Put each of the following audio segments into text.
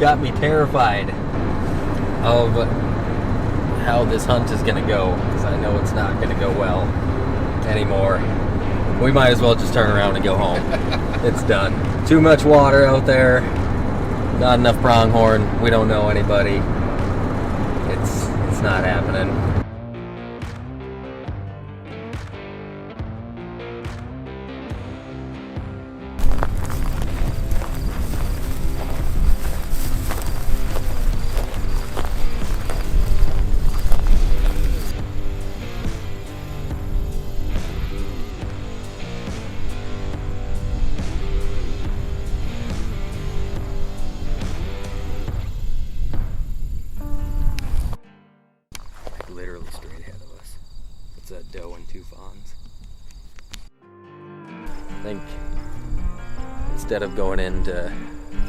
got me terrified of how this hunt is going to go, because I know it's not going to go well anymore. We might as well just turn around and go home. It's done. Too much water out there, not enough pronghorn, we don't know anybody. It's not happening. Literally straight ahead of us. It's a doe and 2 fawns. I think instead of going in to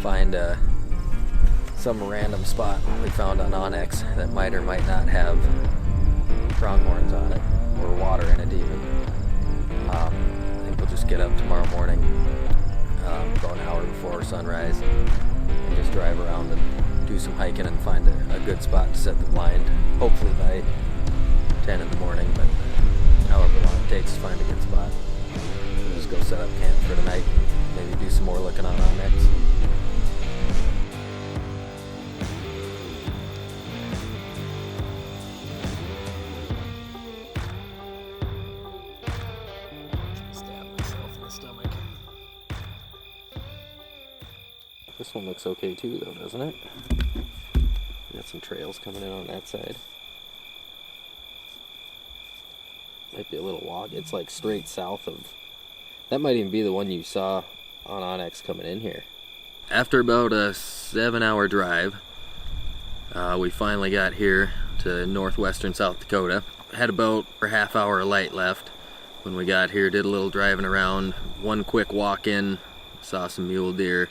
find some random spot we found on Onyx that might or might not have pronghorns on it, or water in it even, I think we'll just get up tomorrow morning about an hour before sunrise and just drive around and do some hiking and find a good spot to set the blind, hopefully by 10 in the morning, but however long it takes to find a good spot. We'll just go set up camp for the night, maybe do some more looking on Onyx. Stab myself in the stomach. This one looks okay too though, doesn't it? Got some trails coming in on that side. Might be a little walk. It's like straight south of... That might even be the one you saw on Onyx coming in here. After about a 7-hour drive, we finally got here to northwestern South Dakota. Had about a half-hour of light left when we got here. Did a little driving around. One quick walk in. Saw some mule deer.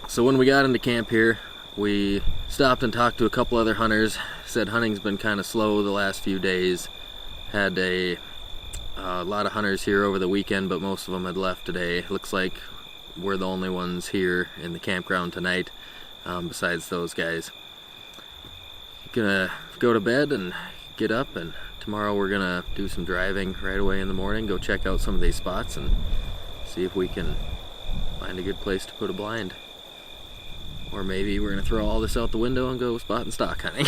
So when we got into camp here, we stopped and talked to a couple other hunters. Said hunting's been kind of slow the last few days. Had a lot of hunters here over the weekend, but most of them had left today. Looks like we're the only ones here in the campground tonight, besides those guys. Gonna go to bed and get up, and tomorrow we're gonna do some driving right away in the morning, go check out some of these spots and see if we can find a good place to put a blind. Or maybe we're gonna throw all this out the window and go spot and stock hunting.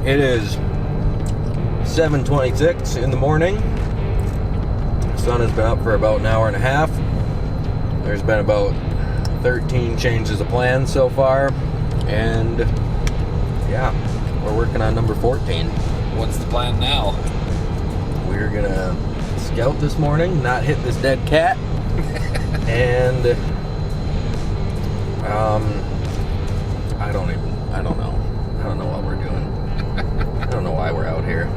It is 7:26 in the morning. The sun has been up for about an hour and a half. There's been about 13 changes of plans so far, and yeah, we're working on number 14. What's the plan now? We're gonna scout this morning, not hit this dead cat, and I don't know what we're doing. I don't know why we're out here.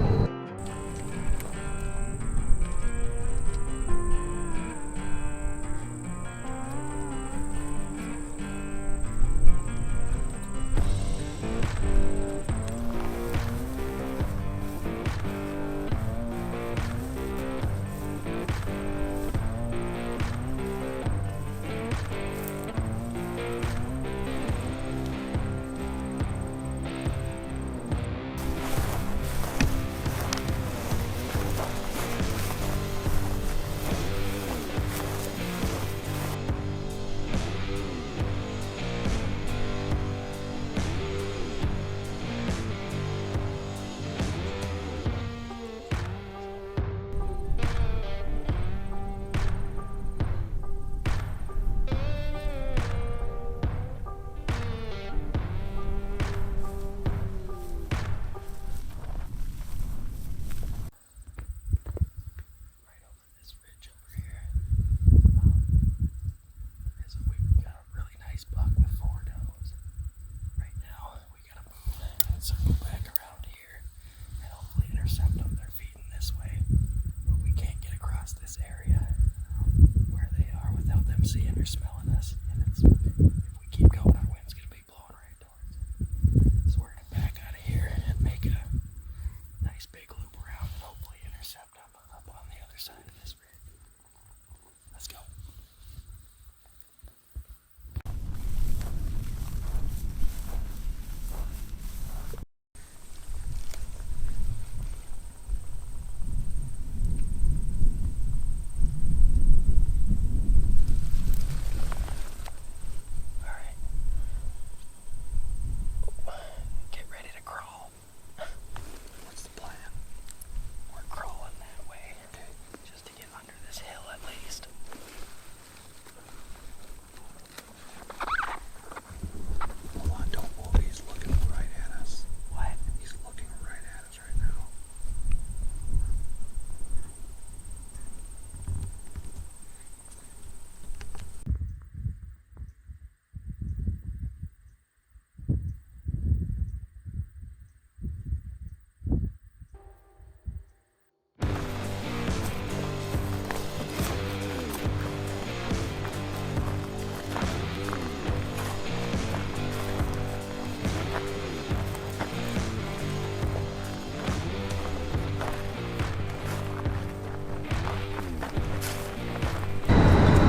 side of this rig. Let's go.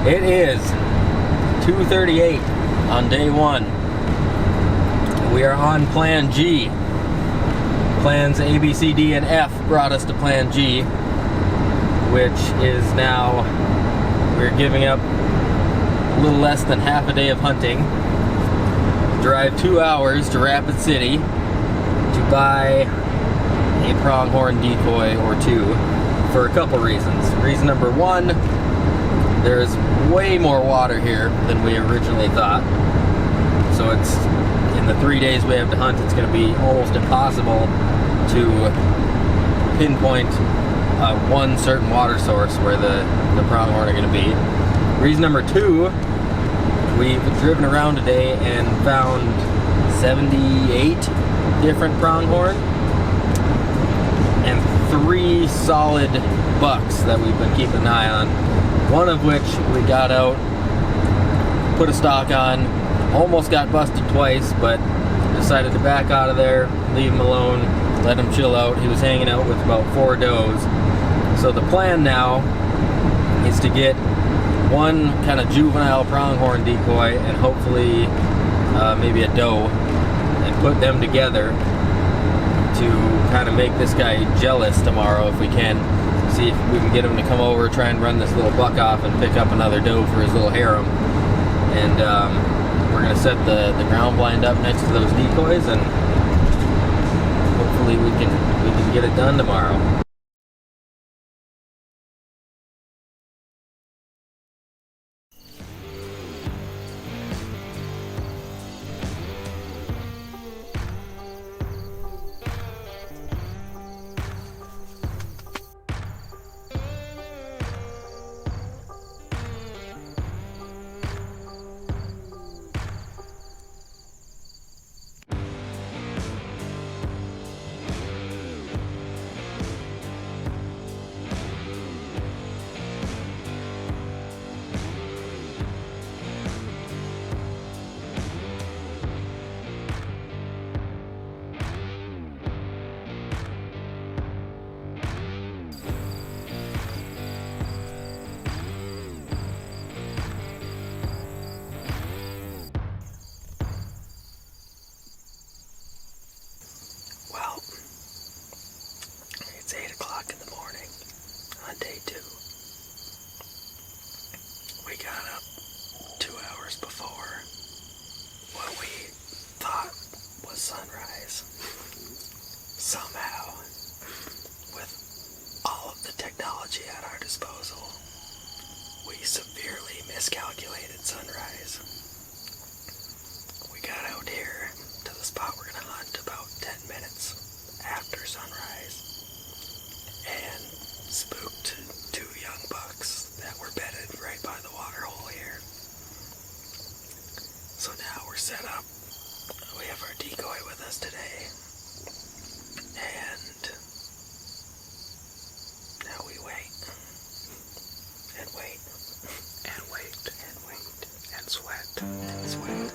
It is 2:38 on day one. We are on plan G. Plans A, B, C, D, and F brought us to plan G, which is now, we're giving up a little less than half a day of hunting. Drive 2 hours to Rapid City to buy a pronghorn decoy or two for a couple reasons. Reason number one, there's way more water here than we originally thought. So it's, in the 3 days we have to hunt, it's going to be almost impossible to pinpoint one certain water source where the pronghorn are going to be. Reason number two, we've driven around today and found 78 different pronghorn and 3 solid bucks that we've been keeping an eye on. One of which we got out, put a stalk on, almost got busted twice, but decided to back out of there, leave him alone, let him chill out. He was hanging out with about 4 does. So the plan now is to get one kind of juvenile pronghorn decoy and hopefully maybe a doe, and put them together to kind of make this guy jealous tomorrow if we can. See if we can get him to come over, try and run this little buck off and pick up another doe for his little harem. And we're going to set the ground blind up next to those decoys, and hopefully we can get it done tomorrow. It's 8 o'clock in the morning on day 2. We got up 2 hours before what we thought was sunrise. Somehow, with all of the technology at our disposal, we severely miscalculated sunrise. We got out here to the spot we're going to hunt about 10 minutes after sunrise, and spooked 2 young bucks that were bedded right by the water hole here. So now we're set up. We have our decoy with us today, and now we wait and wait and wait and wait and sweat and sweat.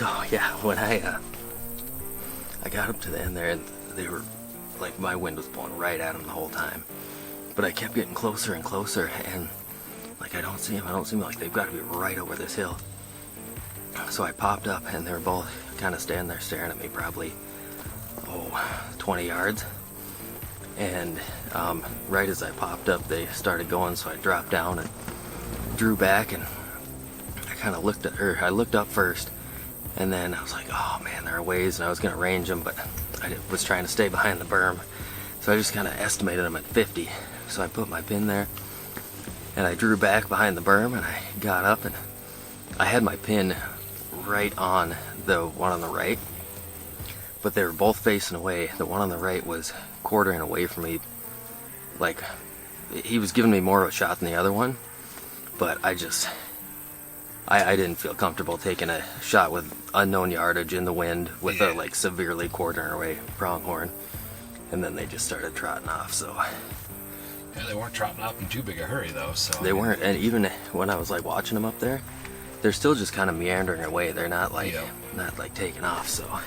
So yeah, when I got up to the end there, and they were like, my wind was blowing right at them the whole time. But I kept getting closer and closer, and like, I don't see them, like they've got to be right over this hill. So I popped up, and they were both kind of standing there staring at me, probably 20 yards. And right as I popped up, they started going, so I dropped down and drew back, and I kind of looked up first, and then I was like, oh man, they're a ways, and I was gonna range them, but I was trying to stay behind the berm, so I just kind of estimated them at 50. So I put my pin there, and I drew back behind the berm, and I got up, and I had my pin right on the one on the right, but they were both facing away. The one on the right was quartering away from me, like he was giving me more of a shot than the other one, but I didn't feel comfortable taking a shot with unknown yardage in the wind with a like severely quartering away pronghorn. And then they just started trotting off. So yeah, they weren't trotting off in too big a hurry though. So they weren't, and even when I was like watching them up there, they're still just kind of meandering away. They're not like taking off. So.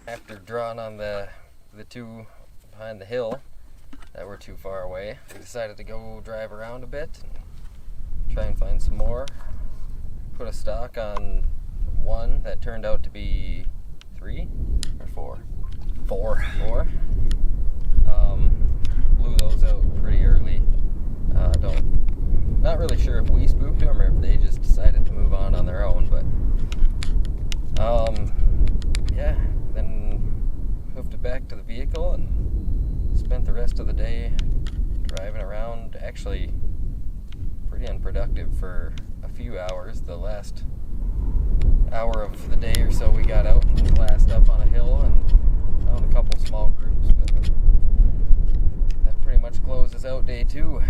After drawing on the two behind the hill that were too far away, we decided to go drive around a bit and try and find some more. Put a stock on one that turned out to be 3 or 4? 4. Blew those out pretty early. Not really sure if we spooked them or if they just decided to move on their own, but yeah. Then hoofed it back to the vehicle and spent the rest of the day driving around. Actually pretty unproductive for a few hours. The last hour of the day or so we got out and glassed up on a hill and found a couple small groups, but that pretty much closes out day 2.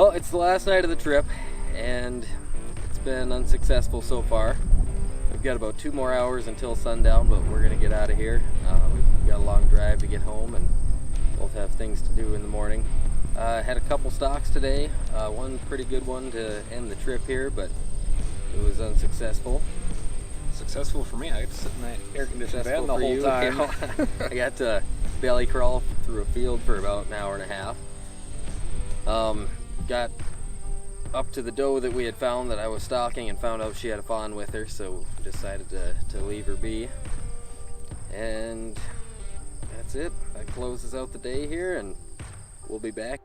Well, it's the last night of the trip, and it's been unsuccessful so far. We've got about 2 more hours until sundown, but we're gonna get out of here. We've got a long drive to get home, and both have things to do in the morning. Had a couple stalks today, one pretty good one to end the trip here, but it was unsuccessful. Successful for me. I got to sit in that air-conditioned bed the whole time. I got to belly crawl through a field for about an hour and a half. Got up to the doe that we had found that I was stalking and found out she had a fawn with her, so decided to leave her be. And that's it. That closes out the day here, and we'll be back